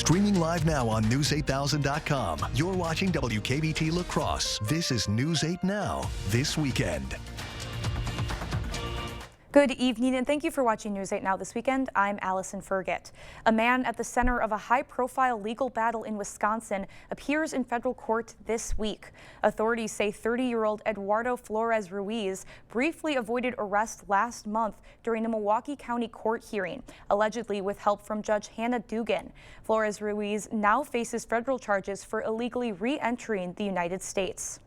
Streaming live now on News8000.com. You're watching WKBT La Crosse. This is News 8 Now, this weekend. Good evening and thank you for watching News 8 Now this weekend. I'm Allison Fergit. A man at the center of a high-profile legal battle in Wisconsin appears in federal court this week. Authorities say 30-year-old Eduardo Flores Ruiz briefly avoided arrest last month during a Milwaukee County court hearing, allegedly with help from Judge Hannah Dugan. Flores Ruiz now faces federal charges for illegally re-entering the United States.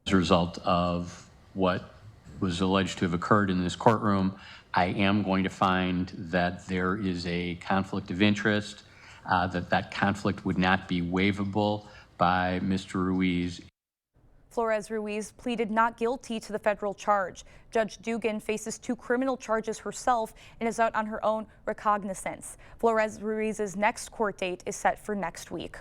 As a result of what was alleged to have occurred in this courtroom, I am going to find that there is a conflict of interest, that conflict would not be waivable by Mr. Ruiz. Flores Ruiz pleaded not guilty to the federal charge. Judge Dugan faces 2 criminal charges herself and is out on her own recognizance. Flores Ruiz's next court date is set for next week.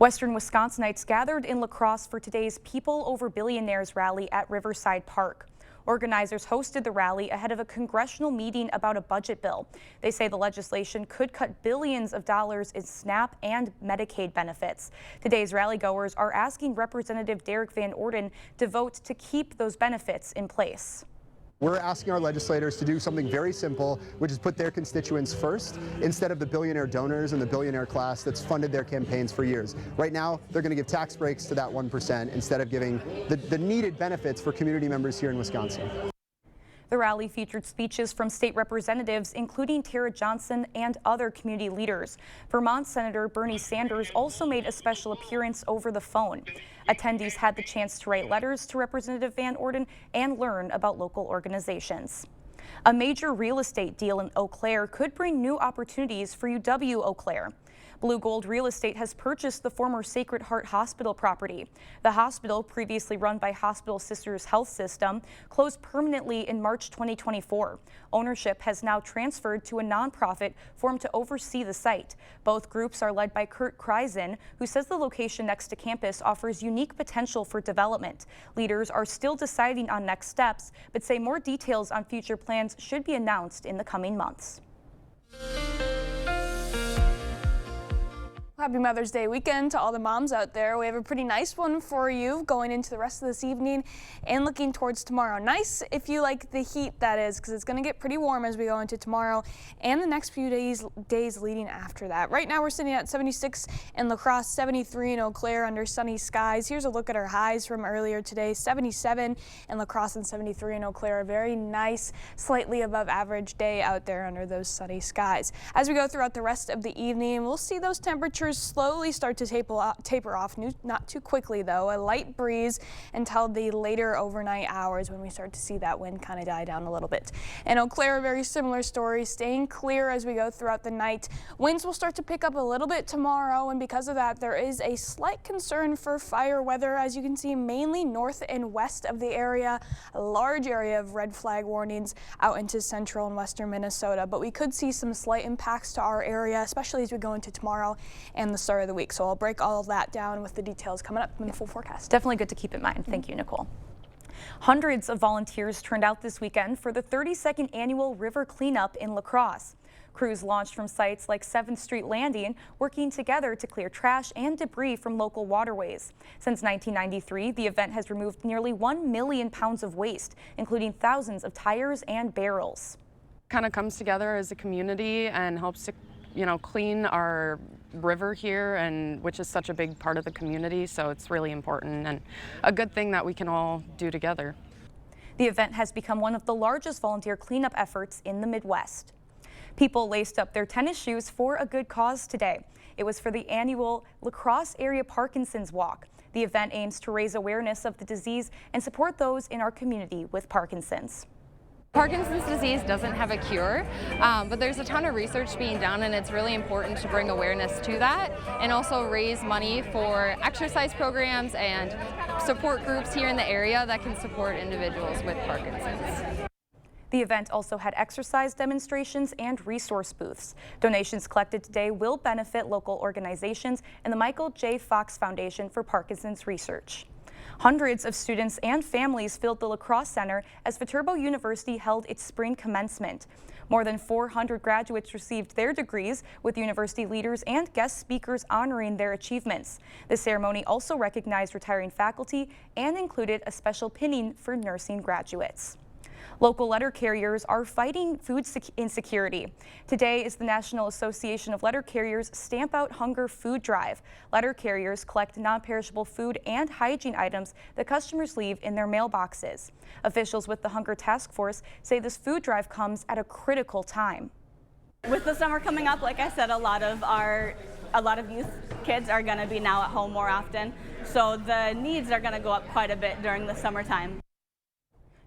Western Wisconsinites gathered in La Crosse for today's People Over Billionaires rally at Riverside Park. Organizers hosted the rally ahead of a congressional meeting about a budget bill. They say the legislation could cut billions of dollars in SNAP and Medicaid benefits. Today's rallygoers are asking Representative Derek Van Orden to vote to keep those benefits in place. We're asking our legislators to do something very simple, which is put their constituents first instead of the billionaire donors and the billionaire class that's funded their campaigns for years. Right now, they're going to give tax breaks to that 1% instead of giving the needed benefits for community members here in Wisconsin. The rally featured speeches from state representatives, including Tara Johnson and other community leaders. Vermont Senator Bernie Sanders also made a special appearance over the phone. Attendees had the chance to write letters to Representative Van Orden and learn about local organizations. A major real estate deal in Eau Claire could bring new opportunities for UW Eau Claire. Blue Gold Real Estate has purchased the former Sacred Heart Hospital property. The hospital, previously run by Hospital Sisters Health System, closed permanently in March 2024. Ownership has now transferred to a nonprofit formed to oversee the site. Both groups are led by Kurt Kreisen, who says the location next to campus offers unique potential for development. Leaders are still deciding on next steps, but say more details on future plans should be announced in the coming months. Happy Mother's Day weekend to all the moms out there. We have a pretty nice one for you going into the rest of this evening and looking towards tomorrow. Nice if you like the heat, that is, because it's going to get pretty warm as we go into tomorrow and the next few days leading after that. Right now we're sitting at 76 in La Crosse, 73 in Eau Claire under sunny skies. Here's a look at our highs from earlier today. 77 in La Crosse and 73 in Eau Claire. A very nice, slightly above average day out there under those sunny skies. As we go throughout the rest of the evening, we'll see those temperatures slowly start to taper off, not too quickly though. A light breeze until the later overnight hours when we start to see that wind kind of die down a little bit. In Eau Claire, a very similar story, staying clear as we go throughout the night. Winds will start to pick up a little bit tomorrow, and because of that, there is a slight concern for fire weather. As you can see, mainly north and west of the area, a large area of red flag warnings out into central and western Minnesota, but we could see some slight impacts to our area, especially as we go into tomorrow and the start of the week. So I'll break all of that down with the details coming up in the full forecast. Definitely good to keep in mind. Thank you, Nicole. Hundreds of volunteers turned out this weekend for the 32nd annual River Cleanup in La Crosse. Crews launched from sites like 7th Street Landing, working together to clear trash and debris from local waterways. Since 1993, the event has removed nearly 1 million pounds of waste, including thousands of tires and barrels. Kind of comes together as a community and helps to, clean our river here, and which is such a big part of the community, so it's really important and a good thing that we can all do together. The event has become one of the largest volunteer cleanup efforts in the Midwest. People laced up their tennis shoes for a good cause today. It was for the annual La Crosse Area Parkinson's Walk. The event aims to raise awareness of the disease and support those in our community with Parkinson's. Parkinson's disease doesn't have a cure, but there's a ton of research being done, and it's really important to bring awareness to that and also raise money for exercise programs and support groups here in the area that can support individuals with Parkinson's. The event also had exercise demonstrations and resource booths. Donations collected today will benefit local organizations and the Michael J. Fox Foundation for Parkinson's Research. Hundreds of students and families filled the La Crosse Center as Viterbo University held its spring commencement. More than 400 graduates received their degrees, with university leaders and guest speakers honoring their achievements. The ceremony also recognized retiring faculty and included a special pinning for nursing graduates. Local letter carriers are fighting food insecurity. Today is the National Association of Letter Carriers Stamp Out Hunger Food Drive. Letter carriers collect non-perishable food and hygiene items that customers leave in their mailboxes. Officials with the Hunger Task Force say this food drive comes at a critical time. With the summer coming up, like I said, a lot of youth kids are going to be now at home more often, so the needs are going to go up quite a bit during the summertime.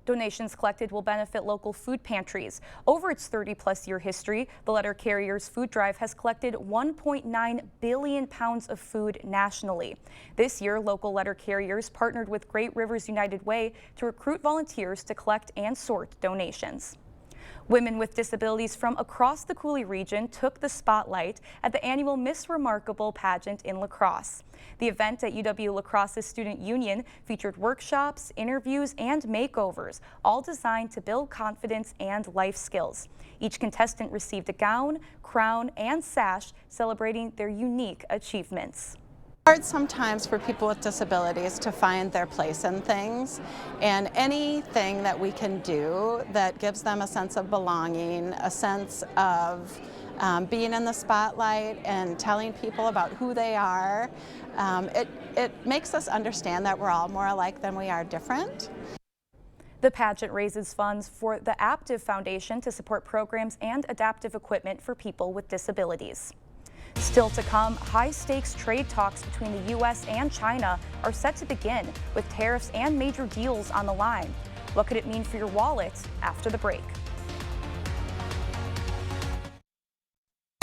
Donations collected will benefit local food pantries. Over its 30-plus-year history, the Letter Carriers Food Drive has collected 1.9 billion pounds of food nationally. This year, local letter carriers partnered with Great Rivers United Way to recruit volunteers to collect and sort donations. Women with disabilities from across the Coulee region took the spotlight at the annual Miss Remarkable pageant in La Crosse. The event at UW La Crosse's Student Union featured workshops, interviews, and makeovers, all designed to build confidence and life skills. Each contestant received a gown, crown, and sash celebrating their unique achievements. Hard sometimes for people with disabilities to find their place in things, and anything that we can do that gives them a sense of belonging, a sense of being in the spotlight and telling people about who they are, it makes us understand that we're all more alike than we are different. The pageant raises funds for the Aptive Foundation to support programs and adaptive equipment for people with disabilities. Still to come, high-stakes trade talks between the U.S. and China are set to begin, with tariffs and major deals on the line. What could it mean for your wallet after the break?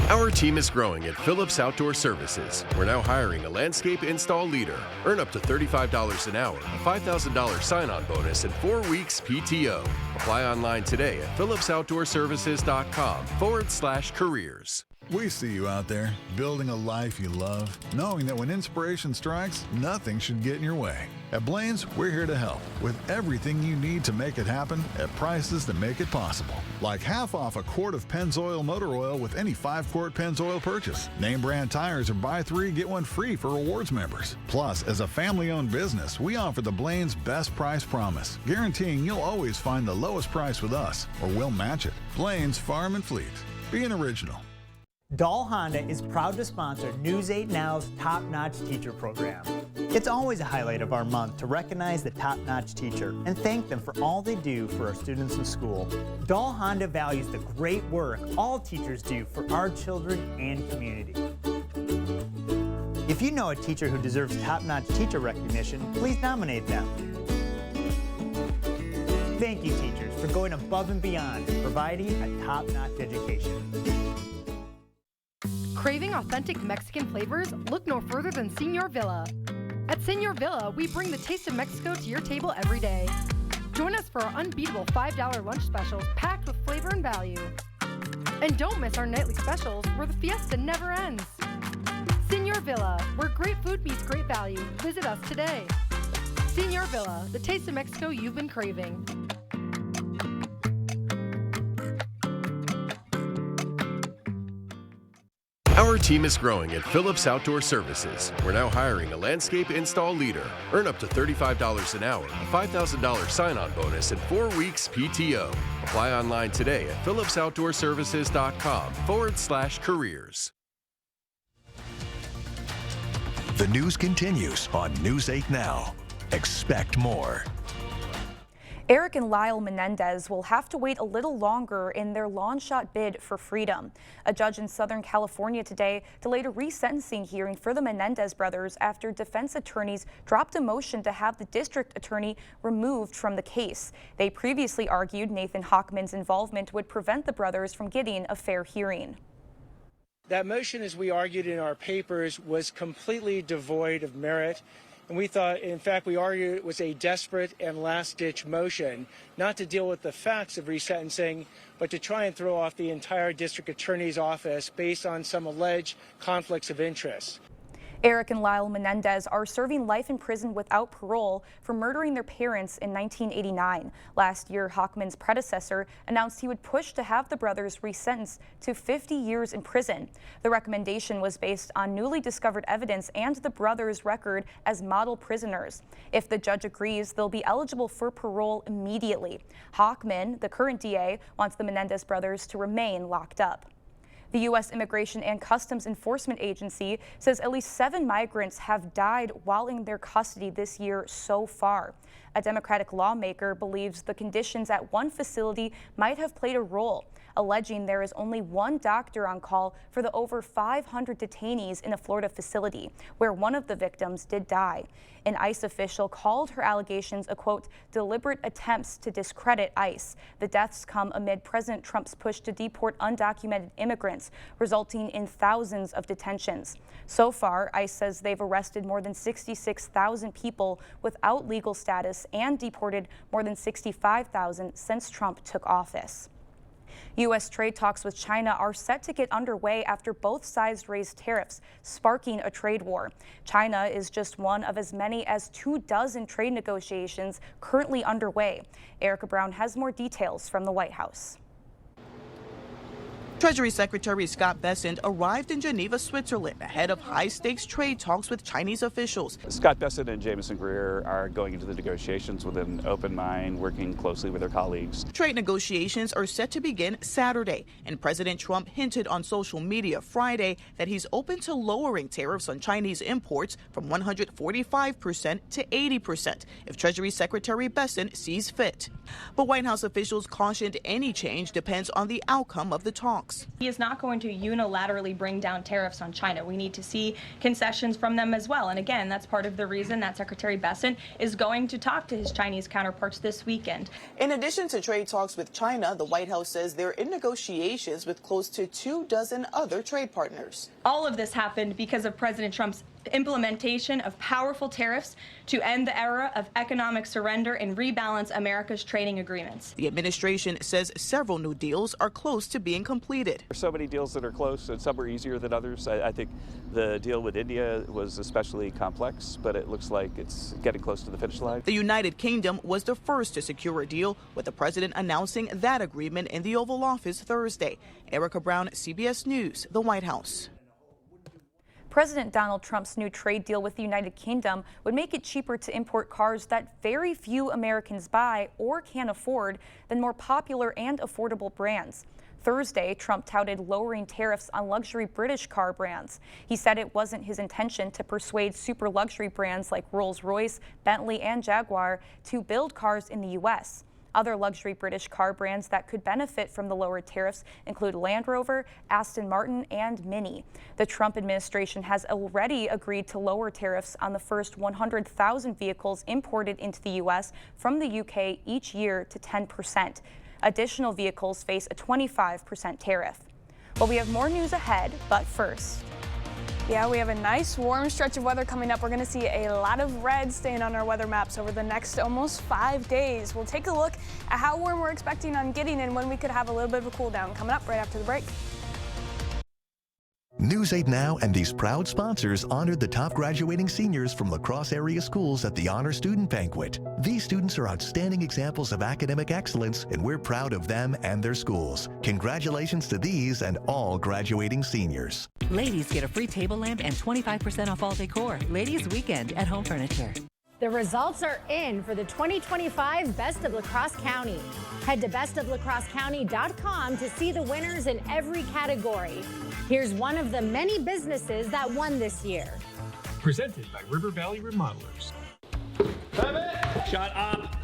Our team is growing at Phillips Outdoor Services. We're now hiring a landscape install leader. Earn up to $35 an hour, a $5,000 sign-on bonus, and 4 weeks PTO. Apply online today at phillipsoutdoorservices.com/careers. We see you out there, building a life you love, knowing that when inspiration strikes, nothing should get in your way. At Blaine's, we're here to help with everything you need to make it happen at prices that make it possible. Like half off a quart of Pennzoil motor oil with any 5-quart Pennzoil purchase. Name brand tires or buy 3, get 1 free for rewards members. Plus, as a family-owned business, we offer the Blaine's Best Price Promise, guaranteeing you'll always find the lowest price with us, or we'll match it. Blaine's Farm and Fleet. Be an original. Dahl Honda is proud to sponsor News 8 Now's Top Notch Teacher program. It's always a highlight of our month to recognize the top-notch teacher and thank them for all they do for our students in school. Dahl Honda values the great work all teachers do for our children and community. If you know a teacher who deserves top-notch teacher recognition, please nominate them. Thank you, teachers, for going above and beyond and providing a top-notch education. Craving authentic Mexican flavors? Look no further than Señor Villa. At Señor Villa, we bring the taste of Mexico to your table every day. Join us for our unbeatable $5 lunch specials packed with flavor and value. And don't miss our nightly specials where the fiesta never ends. Señor Villa, where great food meets great value. Visit us today. Señor Villa, the taste of Mexico you've been craving. Our team is growing at Phillips Outdoor Services. We're now hiring a landscape install leader. Earn up to $35 an hour, a $5,000 sign-on bonus, and 4 weeks PTO. Apply online today at phillipsoutdoorservices.com/careers. The news continues on News 8 Now. Expect more. Eric and Lyle Menendez will have to wait a little longer in their long-shot bid for freedom. A judge in Southern California today delayed a resentencing hearing for the Menendez brothers after defense attorneys dropped a motion to have the district attorney removed from the case. They previously argued Nathan Hockman's involvement would prevent the brothers from getting a fair hearing. That motion, as we argued in our papers, was completely devoid of merit. And we thought, in fact, we argued it was a desperate and last-ditch motion, not to deal with the facts of resentencing, but to try and throw off the entire district attorney's office based on some alleged conflicts of interest. Eric and Lyle Menendez are serving life in prison without parole for murdering their parents in 1989. Last year, Hochman's predecessor announced he would push to have the brothers resentenced to 50 years in prison. The recommendation was based on newly discovered evidence and the brothers' record as model prisoners. If the judge agrees, they'll be eligible for parole immediately. Hochman, the current DA, wants the Menendez brothers to remain locked up. The U.S. Immigration and Customs Enforcement Agency says at least 7 migrants have died while in their custody this year so far. A Democratic lawmaker believes the conditions at one facility might have played a role, alleging there is only one doctor on call for the over 500 detainees in a Florida facility, where one of the victims did die. An ICE official called her allegations a, quote, deliberate attempts to discredit ICE. The deaths come amid President Trump's push to deport undocumented immigrants, resulting in thousands of detentions. So far, ICE says they've arrested more than 66,000 people without legal status and deported more than 65,000 since Trump took office. U.S. trade talks with China are set to get underway after both sides raised tariffs, sparking a trade war. China is just one of as many as 24 trade negotiations currently underway. Erica Brown has more details from the White House. Treasury Secretary Scott Bessent arrived in Geneva, Switzerland, ahead of high-stakes trade talks with Chinese officials. Scott Bessent and Jamison Greer are going into the negotiations with an open mind, working closely with their colleagues. Trade negotiations are set to begin Saturday, and President Trump hinted on social media Friday that he's open to lowering tariffs on Chinese imports from 145% to 80% if Treasury Secretary Bessent sees fit. But White House officials cautioned any change depends on the outcome of the talks. He is not going to unilaterally bring down tariffs on China. We need to see concessions from them as well. And again, that's part of the reason that Secretary Bessent is going to talk to his Chinese counterparts this weekend. In addition to trade talks with China, the White House says they're in negotiations with close to 24 other trade partners. All of this happened because of President Trump's implementation of powerful tariffs to end the era of economic surrender and rebalance America's trading agreements. The administration says several new deals are close to being completed. There's so many deals that are close, and some are easier than others. I think the deal with India was especially complex, but it looks like it's getting close to the finish line. The United Kingdom was the first to secure a deal, with the president announcing that agreement in the Oval Office Thursday. Erica Brown, CBS News, the White House. President Donald Trump's new trade deal with the United Kingdom would make it cheaper to import cars that very few Americans buy or can afford than more popular and affordable brands. Thursday, Trump touted lowering tariffs on luxury British car brands. He said it wasn't his intention to persuade super luxury brands like Rolls-Royce, Bentley, and Jaguar to build cars in the U.S. Other luxury British car brands that could benefit from the lowered tariffs include Land Rover, Aston Martin, and Mini. The Trump administration has already agreed to lower tariffs on the first 100,000 vehicles imported into the U.S. from the UK each year to 10%. Additional vehicles face a 25% tariff. Well, we have more news ahead, but first. Yeah, we have a nice warm stretch of weather coming up. We're going to see a lot of red staying on our weather maps over the next almost 5 days. We'll take a look at how warm we're expecting on getting and when we could have a little bit of a cool down coming up right after the break. News 8 Now and these proud sponsors honored the top graduating seniors from La Crosse area schools at the Honor Student Banquet. These students are outstanding examples of academic excellence, and we're proud of them and their schools. Congratulations to these and all graduating seniors. Ladies get a free table lamp and 25% off all decor. Ladies Weekend at Home Furniture. The results are in for the 2025 Best of La Crosse County. Head to bestoflacrossecounty.com to see the winners in every category. Here's one of the many businesses that won this year. Presented by River Valley Remodelers. Pivot! Shut up!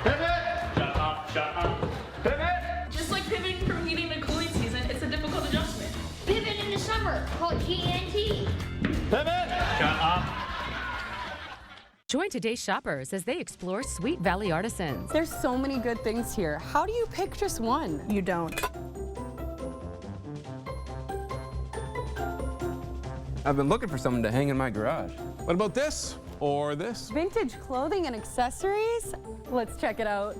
Pivot! Shut up, shut up. Pivot! Just like pivoting from heating to cooling season, it's a difficult adjustment. Pivot in the summer, called GNT. Pivot! Shut up. Join today's shoppers as they explore Sweet Valley Artisans. There's so many good things here. How do you pick just one? You don't. I've been looking for something to hang in my garage. What about this? Or this? Vintage clothing and accessories? Let's check it out.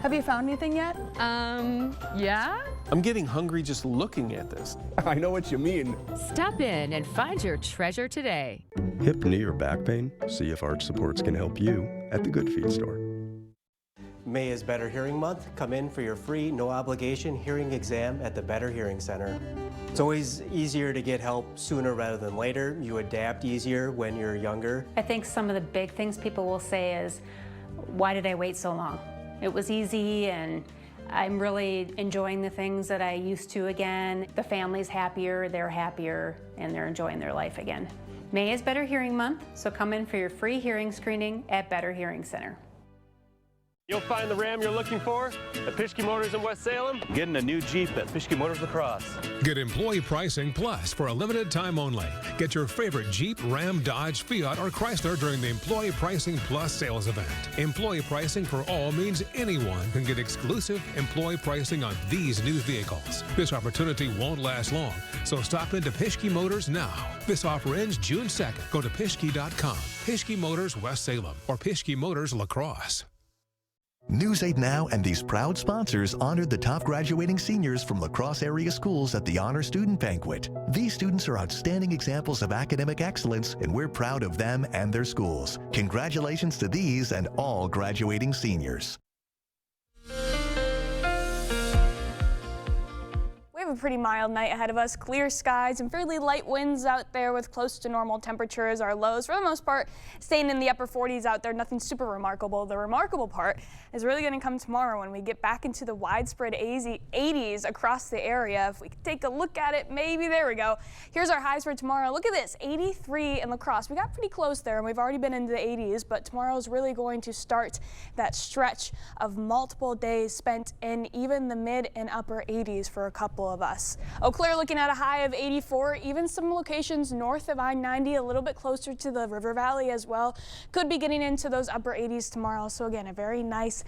Have you found anything yet? Yeah. I'm getting hungry just looking at this. I know what you mean. Stop in and find your treasure today. Hip, knee, or back pain? See if Arch Supports can help you at the Good Feet store. May is Better Hearing Month. Come in for your free, no obligation hearing exam at the Better Hearing Center. It's always easier to get help sooner rather than later. You adapt easier when you're younger. I think some of the big things people will say is, why did I wait so long? It was easy, and I'm really enjoying the things that I used to again. The family's happier, and they're enjoying their life again. May is Better Hearing Month, so come in for your free hearing screening at Better Hearing Center. You'll find the Ram you're looking for at Pischke Motors in West Salem. Getting a new Jeep at Pischke Motors La Crosse. Get employee pricing plus for a limited time only. Get your favorite Jeep, Ram, Dodge, Fiat, or Chrysler during the Employee Pricing Plus sales event. Employee pricing for all means anyone can get exclusive employee pricing on these new vehicles. This opportunity won't last long, so stop into Pischke Motors now. This offer ends June 2nd. Go to Pischke.com. Pischke Motors West Salem or Pischke Motors La Crosse. News 8 Now and these proud sponsors honored the top graduating seniors from La Crosse area schools at the Honor Student Banquet. These students are outstanding examples of academic excellence, and we're proud of them and their schools. Congratulations to these and all graduating seniors. We have a pretty mild night ahead of us. Clear skies and fairly light winds out there with close to normal temperatures. Our lows, for the most part, staying in the upper 40s out there. Nothing super remarkable. The remarkable part is really going to come tomorrow when we get back into the widespread 80s across the area. If we could take a look at it, maybe there we go. Here's our highs for tomorrow. Look at this, 83 in La Crosse. We got pretty close there, and we've already been into the 80s, but tomorrow's really going to start that stretch of multiple days spent in even the mid and upper 80s for a couple of us. Eau Claire looking at a high of 84, even some locations north of I-90, a little bit closer to the River Valley as well. Could be getting into those upper 80s tomorrow. So again, a very nice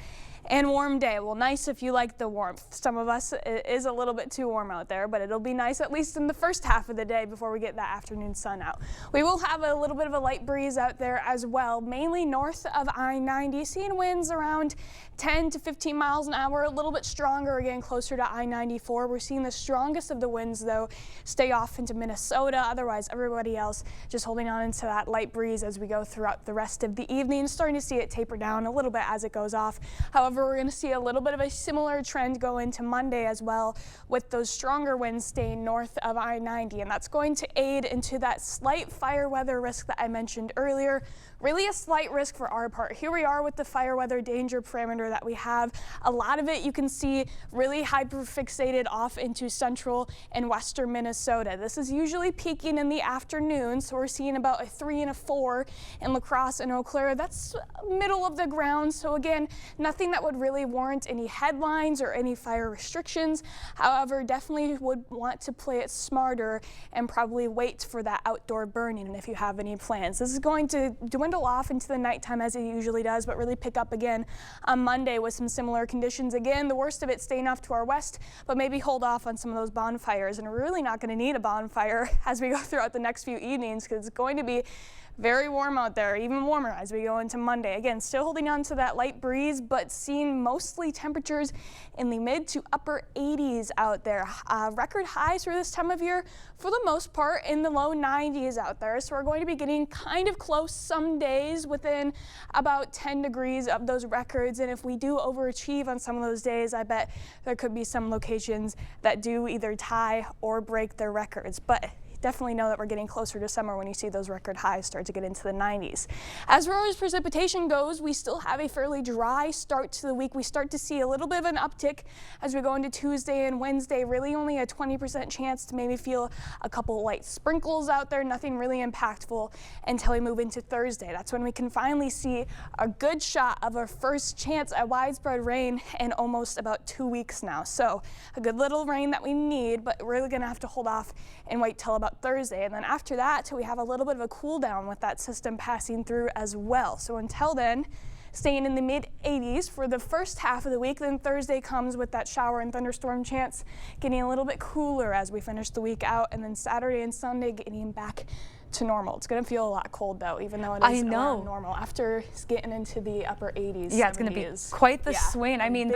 and warm day. Well, nice if you like the warmth. Some of us, it is a little bit too warm out there, but it'll be nice at least in the first half of the day before we get that afternoon sun out. We will have a little bit of a light breeze out there as well, mainly north of I-90, seeing winds around 10 to 15 miles an hour, a little bit stronger again closer to I-94. We're seeing the strongest of the winds though stay off into Minnesota. Otherwise, everybody else just holding on into that light breeze as we go throughout the rest of the evening. Starting to see it taper down a little bit as it goes off. However, we're going to see a little bit of a similar trend go into Monday as well, with those stronger winds staying north of I-90, and that's going to aid into that slight fire weather risk that I mentioned earlier. Really a slight risk for our part. Here we are with the fire weather danger parameter that we have. A lot of it you can see really hyperfixated off into central and western Minnesota. This is usually peaking in the afternoon, so we're seeing about a 3 and a 4 in La Crosse and Eau Claire. That's middle of the ground, so again, nothing that would really warrant any headlines or any fire restrictions. However, definitely would want to play it smarter and probably wait for that outdoor burning if you have any plans. This is going to dwindle off into the nighttime as it usually does, but really pick up again on Monday with some similar conditions. Again, the worst of it staying off to our west, but maybe hold off on some of those bonfires. And we're really not going to need a bonfire as we go throughout the next few evenings, because it's going to be very warm out there, even warmer as we go into Monday. Again, still holding on to that light breeze, but seeing mostly temperatures in the mid to upper 80s out there. Record highs for this time of year, for the most part, in the low 90s out there. So we're going to be getting kind of close some days within about 10 degrees of those records. And if we do overachieve on some of those days, I bet there could be some locations that do either tie or break their records. But definitely know that we're getting closer to summer when you see those record highs start to get into the 90s. As far as precipitation goes, we still have a fairly dry start to the week. We start to see a little bit of an uptick as we go into Tuesday and Wednesday. Really only a 20% chance to maybe feel a couple light sprinkles out there, nothing really impactful until we move into Thursday. That's when we can finally see a good shot of our first chance at widespread rain in almost about 2 weeks now. So a good little rain that we need, but we're really gonna have to hold off and wait till about Thursday. And then after that, we have a little bit of a cool down with that system passing through as well. So until then, staying in the mid 80s for the first half of the week. Then Thursday comes with that shower and thunderstorm chance, getting a little bit cooler as we finish the week out. And then Saturday and Sunday getting back to normal. It's going to feel a lot cold though, even though it is around normal. After getting into the upper 80s, yeah, it's going to be quite the swing. I mean,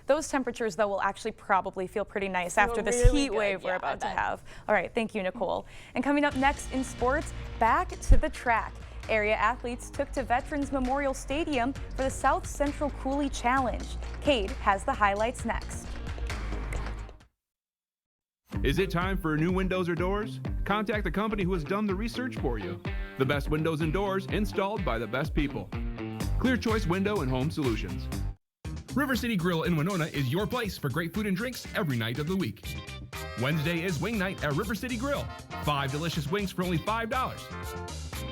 those temperatures though will actually probably feel pretty nice after this heat wave we're about to have. All right, thank you, Nicole. And coming up next in sports, back to the track. Area athletes took to Veterans Memorial Stadium for the South Central Coulee Challenge. Cade has the highlights next. Is it time for new windows or doors? Contact the company who has done the research for you. The best windows and doors installed by the best people. Clear Choice Window and Home Solutions. River City Grill in Winona is your place for great food and drinks every night of the week. Wednesday is wing night at River City Grill. 5 delicious wings for only $5.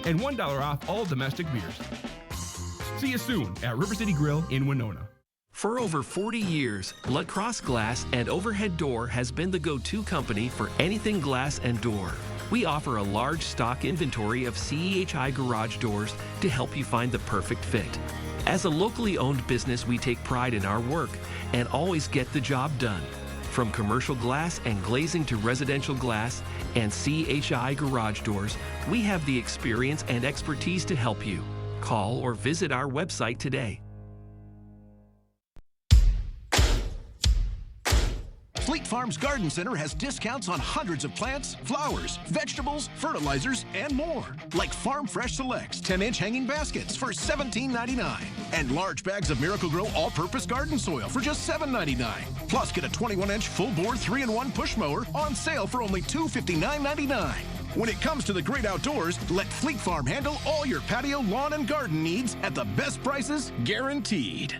And $1 off all domestic beers. See you soon at River City Grill in Winona. For over 40 years, Blood Cross Glass and Overhead Door has been the go-to company for anything glass and door. We offer a large stock inventory of CEHI garage doors to help you find the perfect fit. As a locally owned business, we take pride in our work and always get the job done. From commercial glass and glazing to residential glass and CHI garage doors, we have the experience and expertise to help you. Call or visit our website today. Fleet Farms Garden Center has discounts on hundreds of plants, flowers, vegetables, fertilizers, and more. Like Farm Fresh Selects 10-inch hanging baskets for $17.99. And large bags of Miracle-Gro all-purpose garden soil for just $7.99. Plus, get a 21-inch full-bore 3-in-1 push mower on sale for only $259.99. When it comes to the great outdoors, let Fleet Farm handle all your patio, lawn, and garden needs at the best prices guaranteed.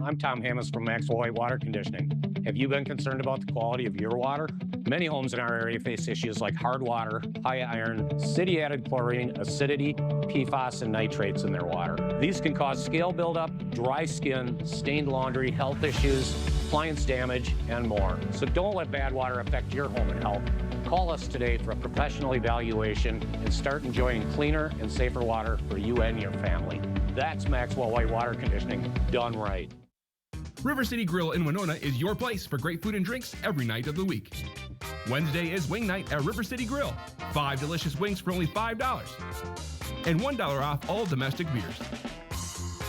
I'm Tom Hammonds from Maxwell White Water Conditioning. Have you been concerned about the quality of your water? Many homes in our area face issues like hard water, high iron, city-added chlorine, acidity, PFAS, and nitrates in their water. These can cause scale buildup, dry skin, stained laundry, health issues, appliance damage, and more. So don't let bad water affect your home and health. Call us today for a professional evaluation and start enjoying cleaner and safer water for you and your family. That's Maxwell White Water Conditioning, done right. River City Grill in Winona is your place for great food and drinks every night of the week. Wednesday is wing night at River City Grill. 5 delicious wings for only $5. And $1 off all domestic beers.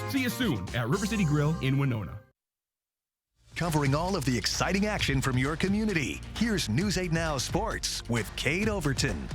See you soon at River City Grill in Winona. Covering all of the exciting action from your community, here's News 8 Now Sports with Cade Overton.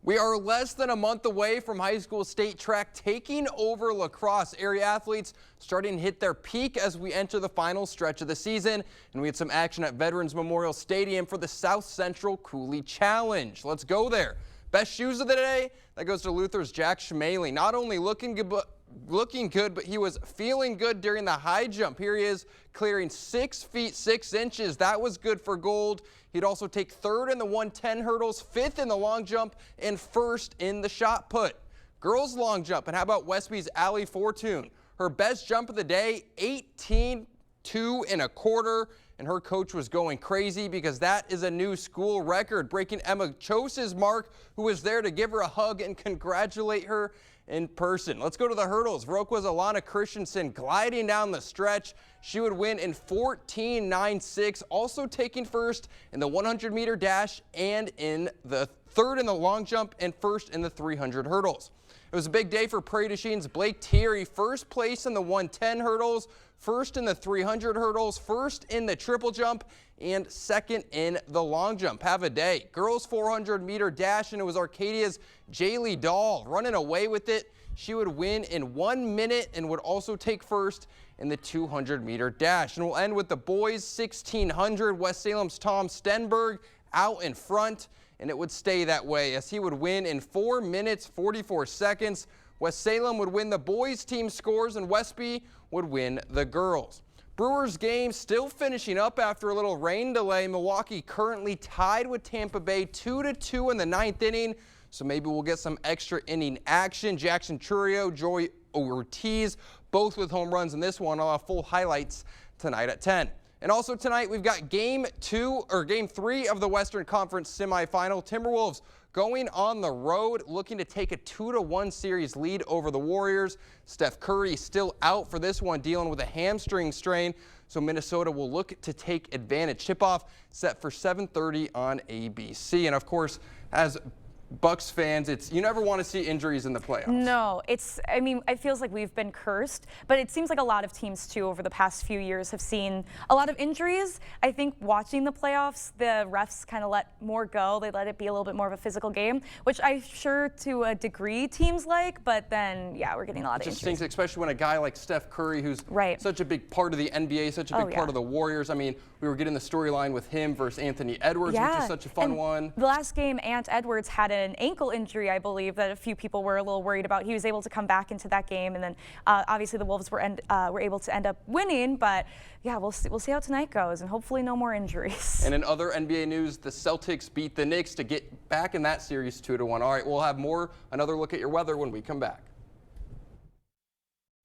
We are less than a month away from high school state track taking over lacrosse. Area athletes starting to hit their peak as we enter the final stretch of the season. And we had some action at Veterans Memorial Stadium for the South Central Coulee Challenge. Let's go there. Best shoes of the day, that goes to Luther's Jack Schmaley. Not only looking good, but he was feeling good during the high jump. Here he is clearing 6 feet 6 inches. That was good for gold. He'd also take 3rd in the 110 hurdles, 5th in the long jump, and 1st in the shot put. Girls long jump, and how about Westby's Allie Fortune? Her best jump of the day, 18.2 1/4, and her coach was going crazy because that is a new school record, breaking Emma Chose's mark, who was there to give her a hug and congratulate her in person. Let's go to the hurdles. Viroqua's Alana Christensen gliding down the stretch. She would win in 14.96, also taking 1st in the 100-meter dash and in the 3rd in the long jump and 1st in the 300 hurdles. It was a big day for Prairie du Chine's Blake Thierry, 1st place in the 110 hurdles, 1st in the 300 hurdles, 1st in the triple jump, and 2nd in the long jump. Have a day. Girls 400-meter dash, and it was Arcadia's Jaylee Dahl running away with it. She would win in 1 minute and would also take 1st in the 200-meter dash. And we'll end with the boys 1600. West Salem's Tom Stenberg out in front, and it would stay that way as he would win in 4 minutes 44 seconds. West Salem would win the boys team scores, and Westby would win the girls. Brewers game still finishing up after a little rain delay. Milwaukee currently tied with Tampa Bay 2-2 in the 9th inning. So maybe we'll get some extra inning action. Jackson Churio, Joy Ortiz, both with home runs in this one. I'll have full highlights tonight at 10. And also tonight we've got game 3 of the Western Conference semifinal. Timberwolves going on the road, looking to take a 2-1 series lead over the Warriors. Steph Curry still out for this one, dealing with a hamstring strain. So Minnesota will look to take advantage. Tip-off set for 7:30 on ABC. And of course, as Bucks fans, you never want to see injuries in the playoffs. No, I mean, it feels like we've been cursed, but it seems like a lot of teams too over the past few years have seen a lot of injuries. I think watching the playoffs, the refs kind of let more go. They let it be a little bit more of a physical game, which I'm sure to a degree teams like, but then, yeah, we're getting a lot of injuries. It just stinks, especially when a guy like Steph Curry, who's such a big part of the NBA, such a big part of the Warriors. I mean, we were getting the storyline with him versus Anthony Edwards, which is such a fun one. The last game, Ant Edwards had an ankle injury, I believe, that a few people were a little worried about. He was able to come back into that game, and then obviously the Wolves were able to end up winning. But yeah, we'll see how tonight goes, and hopefully no more injuries. And in other NBA news, the Celtics beat the Knicks to get back in that series 2-1. All right, we'll have another look at your weather when we come back.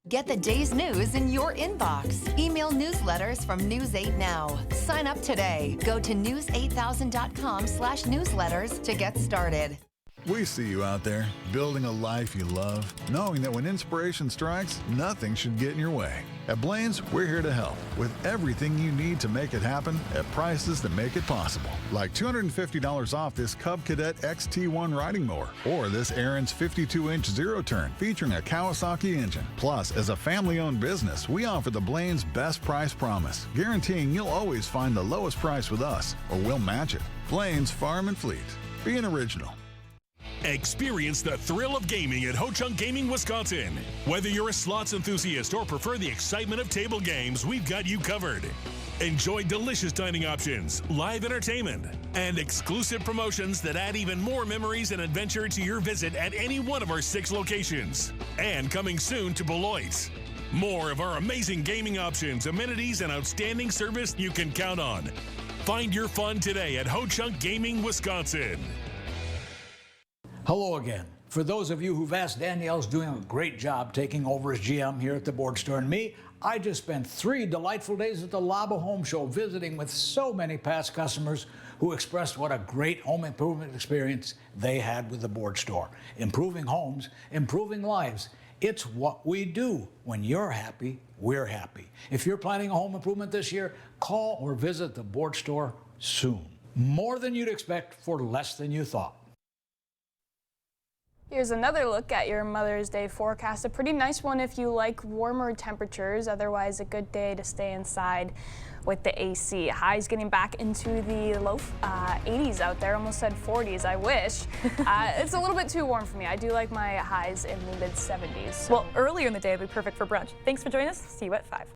Get the day's news in your inbox. Email newsletters from News 8 Now. Sign up today. Go to news8000.com/newsletters to get started. We see you out there, building a life you love, knowing that when inspiration strikes, nothing should get in your way. At Blaine's, we're here to help with everything you need to make it happen at prices that make it possible. Like $250 off this Cub Cadet XT1 riding mower, or this Ariens 52-inch zero-turn featuring a Kawasaki engine. Plus, as a family-owned business, we offer the Blaine's Best Price Promise, guaranteeing you'll always find the lowest price with us, or we'll match it. Blaine's Farm and Fleet. Be an original. Experience the thrill of gaming at Ho-Chunk Gaming, Wisconsin. Whether you're a slots enthusiast or prefer the excitement of table games, we've got you covered. Enjoy delicious dining options, live entertainment, and exclusive promotions that add even more memories and adventure to your visit at any one of our 6 locations. And coming soon to Beloit. More of our amazing gaming options, amenities, and outstanding service you can count on. Find your fun today at Ho-Chunk Gaming, Wisconsin. Hello again. For those of you who've asked, Danielle's doing a great job taking over as GM here at the board store. And me, I just spent 3 delightful days at the Laba Home Show visiting with so many past customers who expressed what a great home improvement experience they had with the board store. Improving homes, improving lives. It's what we do. When you're happy, we're happy. If you're planning a home improvement this year, call or visit the board store soon. More than you'd expect for less than you thought. Here's another look at your Mother's Day forecast. A pretty nice one if you like warmer temperatures. Otherwise, a good day to stay inside with the AC. Highs getting back into the low 80s out there. Almost said 40s, I wish. It's a little bit too warm for me. I do like my highs in the mid 70s. So. Well, earlier in the day, it'd be perfect for brunch. Thanks for joining us. See you at 5.